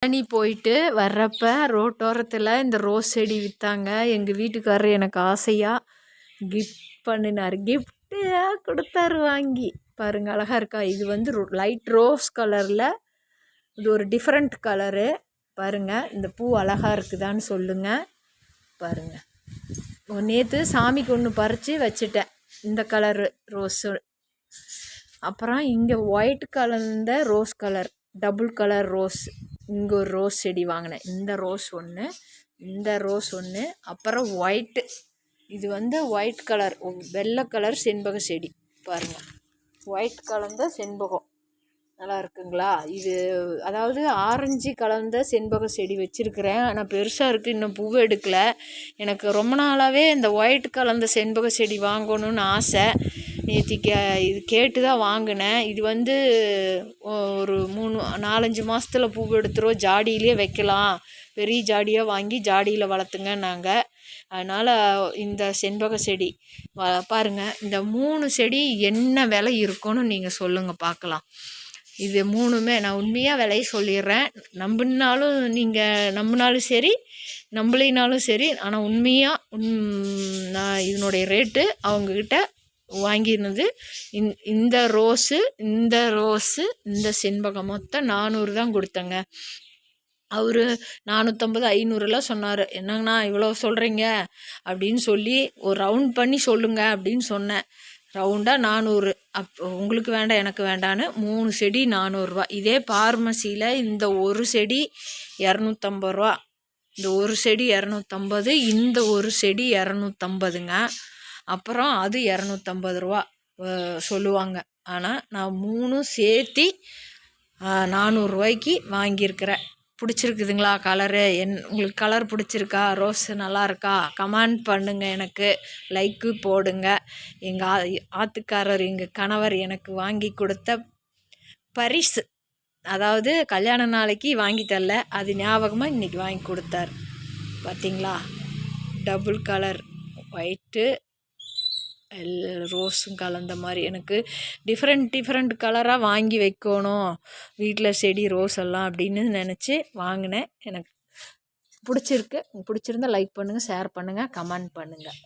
பழனி போயிட்டு வர்றப்ப ரோட்டோரத்தில் இந்த ரோஸ் செடி விற்றாங்க. எங்கள் வீட்டுக்காரர் எனக்கு ஆசையாக கிஃப்ட் பண்ணினார். கிஃப்ட்டாக கொடுத்தாரு வாங்கி. பாருங்கள் அழகாக இருக்கா. இது வந்து லைட் ரோஸ் கலரில், இது ஒரு டிஃப்ரெண்ட் கலரு. பாருங்கள் இந்த பூ அழகாக இருக்குதான்னு சொல்லுங்கள். பாருங்கள், நேற்று சாமிக்கு ஒன்று பறித்து வச்சுட்டேன் இந்த கலரு ரோஸு. அப்புறம் இங்கே ஒயிட் கலர்ந்த rose colour, double colour rose. இங்கே ஒரு ரோஸ் செடி வாங்கினேன். இந்த ரோஸ் ஒன்று, இந்த ரோஸ் ஒன்று, அப்புறம் ஒயிட்டு. இது வந்து ஒயிட் கலர், வெள்ளை கலர் செண்பக செடி. பாருங்கள், ஒயிட் கலந்த செண்பகம் நல்லா இருக்குங்களா. இது அதாவது ஆரஞ்சு கலந்த செண்பக செடி வச்சுருக்கிறேன். ஆனால் பெருசாக இருக்குது, இன்னும் பூவை எடுக்கலை. எனக்கு ரொம்ப நாளாகவே இந்த ஒயிட் கலந்த செண்பக செடி வாங்கணும்னு ஆசை. நேற்று இது கேட்டு தான் வாங்கினேன். இது வந்து ஒரு 4-5 மாதத்தில் பூ எடுத்துரும். ஜாடியிலே வைக்கலாம், பெரிய ஜாடியாக வாங்கி ஜாடியில் வளர்த்துங்க நாங்கள். அதனால் இந்த செண்பக செடி பாருங்கள். இந்த 3 செடி என்ன விலை இருக்குன்னு நீங்கள் சொல்லுங்கள் பார்க்கலாம். இது 3மே நான் உண்மையாக விலையை சொல்லிடுறேன். நம்பினாலும் நீங்கள் நம்பினாலும் சரி, நம்பலினாலும் சரி. ஆனால் உண்மையாக நான் இதனுடைய ரேட்டு அவங்கக்கிட்ட வாங்கியிருந்தது. இந்த ரோஸு, இந்த செண்பகம் மொத்தம் 400 தான் கொடுத்தேங்க. அவர் 450, 500 சொன்னார். என்னங்கண்ணா இவ்வளோ சொல்கிறீங்க அப்படின்னு சொல்லி ஒரு ரவுண்ட் பண்ணி சொல்லுங்கள் அப்படின்னு சொன்னேன். ரவுண்டாக 400. உங்களுக்கு வேண்டாம் எனக்கு வேண்டான்னு 3 செடி 400 ரூபா. இதே பார்மசியில் இந்த ஒரு செடி 250 ரூபா. இந்த ஒரு செடி 250, இந்த ஒரு செடி 250ங்க. அப்புறம் அது 250 ரூபா சொல்லுவாங்க. ஆனால் நான் 3 சேர்த்தி 400 ரூபாய்க்கு வாங்கியிருக்கிறேன். பிடிச்சிருக்குதுங்களா கலரு? உங்களுக்கு கலர் பிடிச்சிருக்கா? ரோஸ் நல்லா இருக்கா? கமெண்ட் பண்ணுங்கள், எனக்கு லைக்கு போடுங்க. எங்கள் ஆத்துக்காரர், எங்கள் கணவர் எனக்கு வாங்கி கொடுத்த பரிசு, அதாவது கல்யாண நாளைக்கு வாங்கி தரல, அது ஞாபகமாக இன்றைக்கி வாங்கி கொடுத்தார். பார்த்திங்களா, டபுள் கலர் ஒயிட்டு ரோஸும் கலந்த மாதிரி. எனக்கு டிஃப்ரெண்ட் கலராக வாங்கி வைக்கணும் வீட்டில் செடி ரோஸ் எல்லாம் அப்படின்னு நினச்சி வாங்கினேன். எனக்கு பிடிச்சிருக்கு. பிடிச்சிருந்தா லைக் பண்ணுங்கள், ஷேர் பண்ணுங்கள், கமெண்ட் பண்ணுங்கள்.